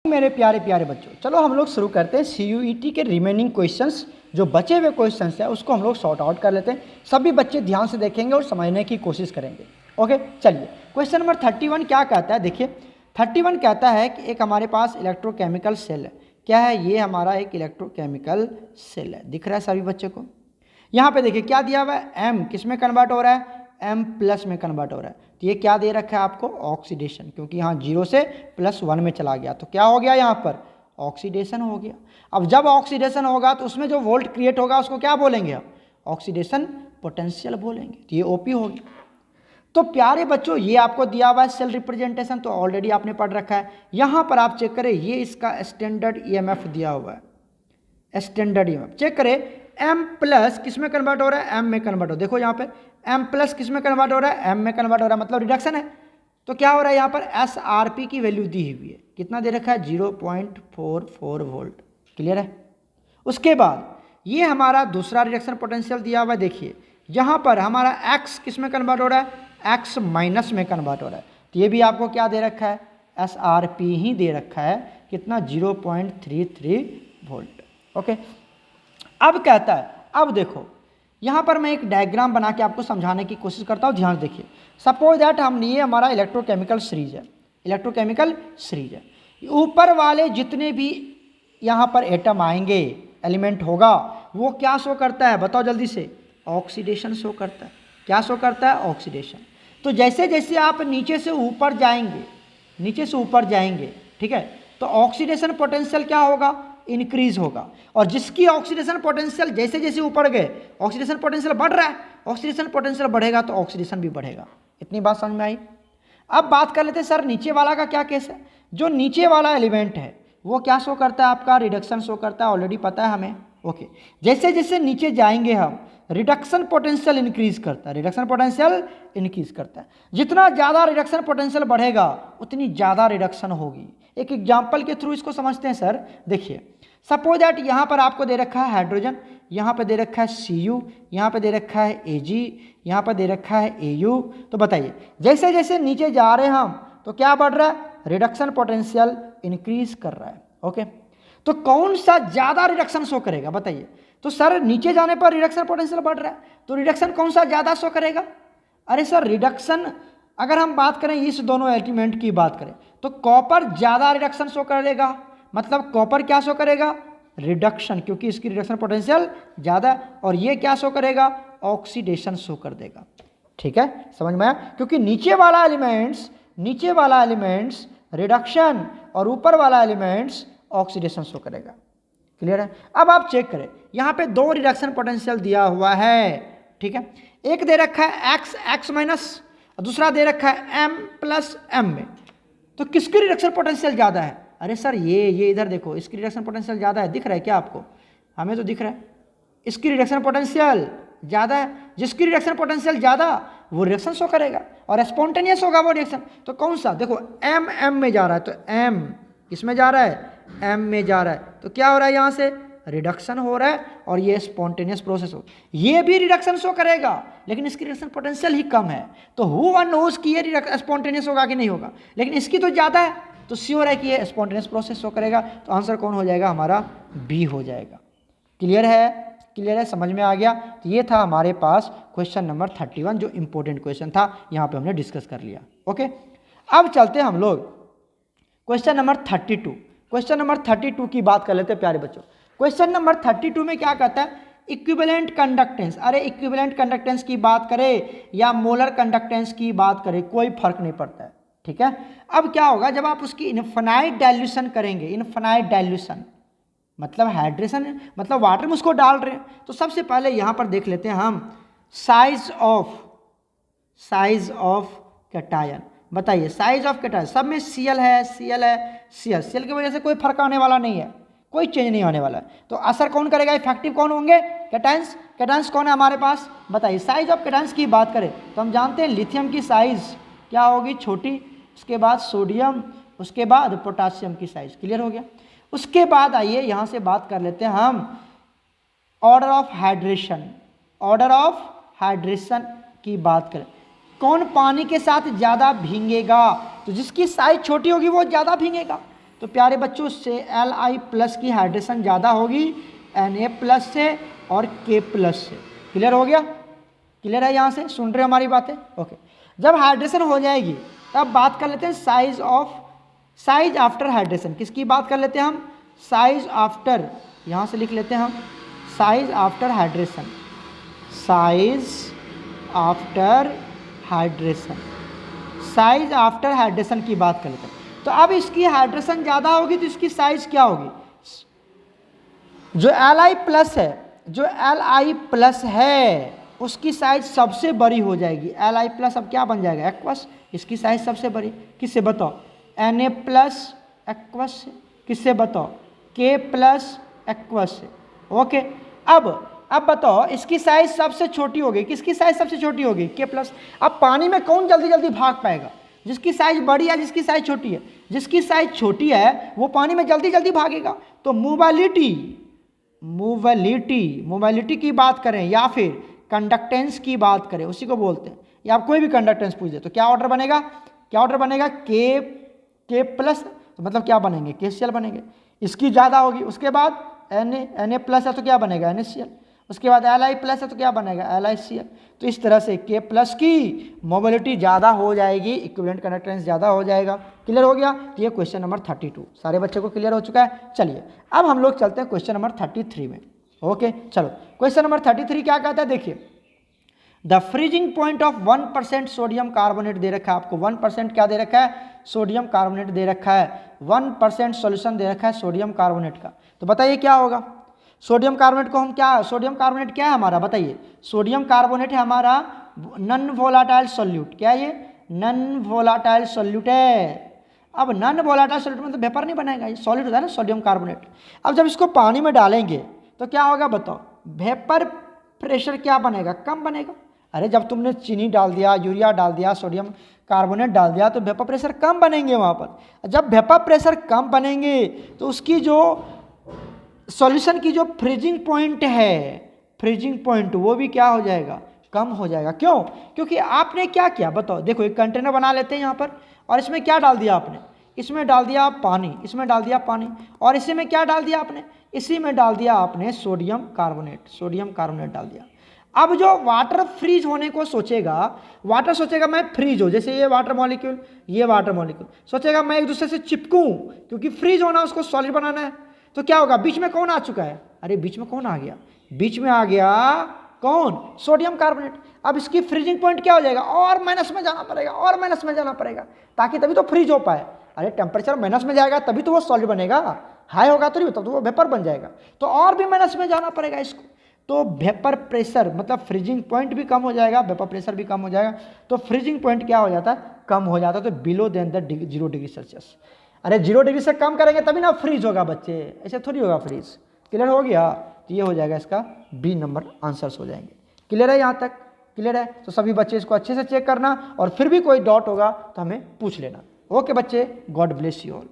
मेरे प्यारे प्यारे बच्चों, चलो हम लोग शुरू करते हैं CUET के रिमेनिंग क्वेश्चंस। जो बचे हुए क्वेश्चंस हैं उसको हम लोग सॉर्ट आउट कर लेते हैं। सभी बच्चे ध्यान से देखेंगे और समझने की कोशिश करेंगे। ओके, चलिए क्वेश्चन नंबर 31 क्या कहता है, देखिए 31 कहता है कि एक हमारे पास इलेक्ट्रोकेमिकल सेल है। क्या है ये? हमारा एक इलेक्ट्रोकेमिकल सेल है। दिख रहा है सभी बच्चे को? यहाँ पे देखिए क्या दिया हुआ है, M किस में कन्वर्ट हो रहा है? M+ में कन्वर्ट हो रहा है। तो ये क्या दे रखा है आपको? ऑक्सीडेशन, क्योंकि यहाँ 0 से +1 में चला गया तो क्या हो गया? यहाँ पर ऑक्सीडेशन हो गया। अब जब ऑक्सीडेशन होगा तो उसमें जो वोल्ट क्रिएट होगा उसको क्या बोलेंगे? आप ऑक्सीडेशन पोटेंशियल बोलेंगे। तो ये OP हो गया। तो प्यारे बच्चों ये आपको दिया हुआ है सेल रिप्रेजेंटेशन, तो ऑलरेडी आपने पढ़ रखा है। यहाँ पर आप चेक करें, ये इसका स्टैंडर्ड EMF दिया हुआ है। स्टैंडर्ड EMF चेक करें, M+ किस में कन्वर्ट हो रहा है? M में कन्वर्ट हो। देखो यहाँ पे M+ किस में कन्वर्ट हो रहा है? M में कन्वर्ट हो रहा है, मतलब रिडक्शन है। तो क्या हो रहा है यहाँ पर? SRP की वैल्यू दी हुई है, कितना दे रखा है? 0.44 वोल्ट। क्लियर है? उसके बाद ये हमारा दूसरा रिडक्शन पोटेंशियल दिया हुआ है। देखिए यहाँ पर हमारा X किस में कन्वर्ट हो रहा है? X- में कन्वर्ट हो रहा है। तो ये भी आपको क्या दे रखा है? SRP ही दे रखा है, कितना? 0.33 वोल्ट। ओके, अब कहता है, अब देखो यहाँ पर मैं एक डायग्राम बना के आपको समझाने की कोशिश करता हूँ, ध्यान से देखिए। सपोज दैट ये हमारा इलेक्ट्रोकेमिकल सीरीज है, इलेक्ट्रोकेमिकल सीरीज है। ऊपर वाले जितने भी यहाँ पर एटम आएंगे, एलिमेंट होगा, वो क्या शो करता है? बताओ जल्दी से। ऑक्सीडेशन शो करता है। क्या शो करता है? ऑक्सीडेशन। तो जैसे जैसे आप नीचे से ऊपर जाएंगे, नीचे से ऊपर जाएंगे, ठीक है, तो ऑक्सीडेशन पोटेंशियल क्या होगा? इंक्रीज होगा। और जिसकी ऑक्सीडेशन पोटेंशियल जैसे जैसे ऊपर गए, ऑक्सीडेशन पोटेंशियल बढ़ रहा है, ऑक्सीडेशन पोटेंशियल बढ़ेगा तो ऑक्सीडेशन भी बढ़ेगा। इतनी बात समझ में आई? अब बात कर लेते हैं सर नीचे वाला का क्या केस है। जो नीचे वाला एलिमेंट है वो क्या शो करता है? आपका रिडक्शन शो करता है, ऑलरेडी पता है हमें। ओके, जैसे जैसे नीचे जाएंगे हम, रिडक्शन पोटेंशियल इंक्रीज करता है, रिडक्शन पोटेंशियल इंक्रीज करता है। जितना ज़्यादा रिडक्शन पोटेंशियल बढ़ेगा उतनी ज़्यादा रिडक्शन होगी। एक एग्जाम्पल के थ्रू इसको समझते हैं सर। देखिए सपोज दैट यहाँ पर आपको दे रखा है हाइड्रोजन, यहाँ पर दे रखा है Cu, यहाँ पर दे रखा है Ag, यहाँ पर दे रखा है Au। तो बताइए जैसे जैसे नीचे जा रहे हैं हम तो क्या बढ़ रहा है? रिडक्शन पोटेंशियल इंक्रीज कर रहा है। ओके, तो कौन सा ज़्यादा रिडक्शन शो करेगा? बताइए। तो सर नीचे जाने पर रिडक्शन पोटेंशियल बढ़ रहा है, तो रिडक्शन कौन सा ज़्यादा शो करेगा? अरे सर रिडक्शन, अगर हम बात करें इस दोनों एलिमेंट की बात करें तो कॉपर ज़्यादा रिडक्शन शो करेगा। मतलब कॉपर क्या शो करेगा? रिडक्शन, क्योंकि इसकी रिडक्शन पोटेंशियल ज़्यादा। और ये क्या शो करेगा? ऑक्सीडेशन शो कर देगा। ठीक है, समझ में आया? क्योंकि नीचे वाला एलिमेंट्स रिडक्शन और ऊपर वाला एलिमेंट्स ऑक्सीडेशन शो करेगा। क्लियर है? अब आप चेक करें, यहाँ पे 2 रिडक्शन पोटेंशियल दिया हुआ है। ठीक है, एक दे रखा है X- दूसरा दे रखा है M+M में। तो किसकी रिडक्शन पोटेंशियल ज़्यादा है? अरे सर ये इधर देखो, इसकी रिडक्शन पोटेंशियल ज़्यादा है। दिख रहा है क्या आपको? हमें तो दिख रहा है इसकी रिडक्शन पोटेंशियल ज़्यादा है। जिसकी रिडक्शन पोटेंशियल ज़्यादा वो रिडक्शन शो करेगा और स्पॉन्टेनियस होगा वो रिएक्शन। तो कौन सा? देखो M में जा रहा है, तो M किसमें जा रहा है? M में जा रहा है। तो क्या हो रहा है? यहाँ से रिडक्शन हो रहा है और ये स्पॉन्टेनियस प्रोसेस हो। ये भी रिडक्शन शो करेगा लेकिन इसकी रिडक्शन पोटेंशियल ही कम है। तो हु वन नोज कि ये स्पॉन्टेनियस होगा कि नहीं होगा, लेकिन इसकी तो ज़्यादा है, तो श्योर है कि ये स्पॉन्टेनियस प्रोसेस शो करेगा। तो आंसर कौन हो जाएगा? हमारा B हो जाएगा। क्लियर है? क्लियर है? समझ में आ गया? तो ये था हमारे पास क्वेश्चन नंबर 31, जो इंपॉर्टेंट क्वेश्चन था, यहाँ पे हमने डिस्कस कर लिया। ओके, अब चलते हैं हम लोग क्वेश्चन नंबर 32। क्वेश्चन नंबर 32 की बात कर लेते हैं प्यारे बच्चों। क्वेश्चन नंबर 32 में क्या कहता है? Equivalent conductance. अरे इक्विवेलेंट कंडक्टेंस की बात करें या मोलर कंडक्टेंस की बात करें, कोई फर्क नहीं पड़ता है। ठीक है, अब क्या होगा जब आप उसकी इनफाइनाइट डाइल्यूशन करेंगे? इनफाइनाइट डाइल्यूशन मतलब हाइड्रेशन, मतलब वाटर में उसको डाल रहे हैं। तो सबसे पहले यहाँ पर देख लेते हैं हम साइज ऑफ कैटायन। बताइए साइज ऑफ कैटायन, सब में Cl है, Cl की वजह से कोई फर्क आने वाला नहीं है, कोई चेंज नहीं होने वाला है। तो असर कौन करेगा? इफेक्टिव कौन होंगे? कैटायंस कौन है हमारे पास? बताइए। साइज ऑफ कैटायंस की बात करें तो हम जानते हैं लिथियम की साइज क्या होगी? छोटी, उसके बाद सोडियम, उसके बाद पोटासियम की साइज। क्लियर हो गया? उसके बाद आइए यहाँ से बात कर लेते हैं हम ऑर्डर ऑफ हाइड्रेशन की बात करें। कौन पानी के साथ ज़्यादा भींगेगा? तो जिसकी साइज छोटी होगी वो ज़्यादा भींगेगा। तो प्यारे बच्चों उससे Li+ की हाइड्रेशन ज़्यादा होगी Na+ से और K+ से। क्लियर हो गया? क्लियर है? यहाँ से सुन रहे हमारी बातें? ओके। जब हाइड्रेशन हो जाएगी तब बात कर लेते हैं साइज आफ्टर हाइड्रेशन। किसकी बात कर लेते हैं हम? साइज आफ्टर, यहाँ से लिख लेते हैं हम size after hydration. Size after hydration, size after hydration की बात कर लेते हैं। तो अब इसकी हाइड्रेशन ज़्यादा होगी तो इसकी साइज क्या होगी? जो Li+ है, जो Li+ है उसकी साइज सबसे बड़ी हो जाएगी। Li+ अब क्या बन जाएगा? एक्वस। इसकी साइज सबसे बड़ी किससे बताओ? Na+ एक्वस से। किससे बताओ? K+ एक्वस से। ओके। अब बताओ इसकी साइज सबसे छोटी होगी। किसकी साइज सबसे छोटी होगी? K+। अब पानी में कौन जल्दी जल्दी भाग पाएगा? जिसकी साइज बड़ी है, जिसकी साइज छोटी है? जिसकी साइज छोटी है वो पानी में जल्दी जल्दी भागेगा। तो मोबिलिटी की बात करें या फिर कंडक्टेंस की बात करें, उसी को बोलते हैं। या आप कोई भी कंडक्टेंस पूछ दे तो क्या ऑर्डर बनेगा? K+, तो मतलब क्या बनेंगे? KCl बनेंगे। इसकी ज़्यादा होगी। उसके बाद Na+ है तो क्या बनेगा? NaCl। उसके बाद Li+ है तो क्या बनेगा? LiCl। तो इस तरह से K+ की मोबिलिटी ज़्यादा हो जाएगी, इक्विवेलेंट कंडक्टेंस ज़्यादा हो जाएगा। क्लियर हो गया? तो ये क्वेश्चन नंबर 32 सारे बच्चों को क्लियर हो चुका है। चलिए अब हम लोग चलते हैं क्वेश्चन नंबर 33 में। ओके चलो, क्वेश्चन नंबर 33 क्या कहता है? देखिए, the freezing point of 1% sodium carbonate दे रखा है आपको। 1% क्या दे रखा है? सोडियम कार्बोनेट दे रखा है। 1% सॉल्यूशन दे रखा है सोडियम कार्बोनेट का। तो बताइए क्या होगा? सोडियम कार्बोनेट को हम क्या, सोडियम कार्बोनेट क्या है हमारा? बताइए। सोडियम कार्बोनेट है हमारा नॉन वोलाटाइल सॉल्यूट। क्या है ये? नॉन वोलाटाइल सॉल्यूट है। अब नॉन वोलाटाइल सॉल्यूट में तो वेपर नहीं बनेगा, ये सॉलिड होता है ना सोडियम कार्बोनेट। अब जब इसको पानी में डालेंगे तो क्या होगा बताओ? वेपर प्रेशर क्या बनेगा? कम बनेगा। अरे जब तुमने चीनी डाल दिया, यूरिया डाल दिया, सोडियम कार्बोनेट डाल दिया तो वेपर प्रेशर कम बनेंगे वहाँ पर। जब वेपर प्रेशर कम बनेंगे तो उसकी जो सॉल्यूशन की जो फ्रीजिंग पॉइंट है, फ्रीजिंग पॉइंट वो भी क्या हो जाएगा? कम हो जाएगा। क्यों? क्योंकि आपने क्या किया बताओ? देखो एक कंटेनर बना लेते हैं यहाँ पर, और इसमें क्या डाल दिया आपने? इसमें डाल दिया पानी, इसमें डाल दिया पानी, और इसी में क्या डाल दिया आपने? इसी में डाल दिया आपने सोडियम कार्बोनेट। सोडियम कार्बोनेट डाल दिया। अब जो वाटर फ्रीज होने को सोचेगा, वाटर सोचेगा मैं फ्रीज हो, जैसे ये वाटर मॉलिक्यूल, ये वाटर मॉलिक्यूल सोचेगा मैं एक दूसरे से चिपकूं, क्योंकि फ्रीज होना, उसको सॉलिड बनाना है। तो क्या होगा? बीच में कौन आ चुका है? अरे बीच में कौन आ गया? बीच में आ गया कौन? Sodium carbonate. अब इसकी फ्रीजिंग पॉइंट क्या हो जाएगा? और माइनस में जाना पड़ेगा, और माइनस में जाना पड़ेगा, ताकि तभी तो फ्रीज हो पाए। अरे टेम्परेचर माइनस में जाएगा तभी तो वो सॉलिड बनेगा, हाई होगा तो नहीं, तब तो वो वेपर बन जाएगा। तो और भी माइनस में जाना पड़ेगा इसको। तो वेपर प्रेशर मतलब फ्रीजिंग पॉइंट भी कम हो जाएगा, वेपर प्रेशर भी कम हो जाएगा। तो फ्रीजिंग पॉइंट क्या हो जाता है? कम हो जाता है। तो below then the 0 degree Celsius. अरे 0 डिग्री से कम करेंगे तभी ना फ्रीज होगा बच्चे, ऐसे थोड़ी होगा फ्रीज। क्लियर हो गया? तो ये हो जाएगा इसका बी नंबर आंसर्स हो जाएंगे। क्लियर है यहाँ तक? क्लियर है? तो सभी बच्चे इसको अच्छे से चेक करना, और फिर भी कोई डाउट होगा तो हमें पूछ लेना। ओके बच्चे, गॉड ब्लेस यू ऑल।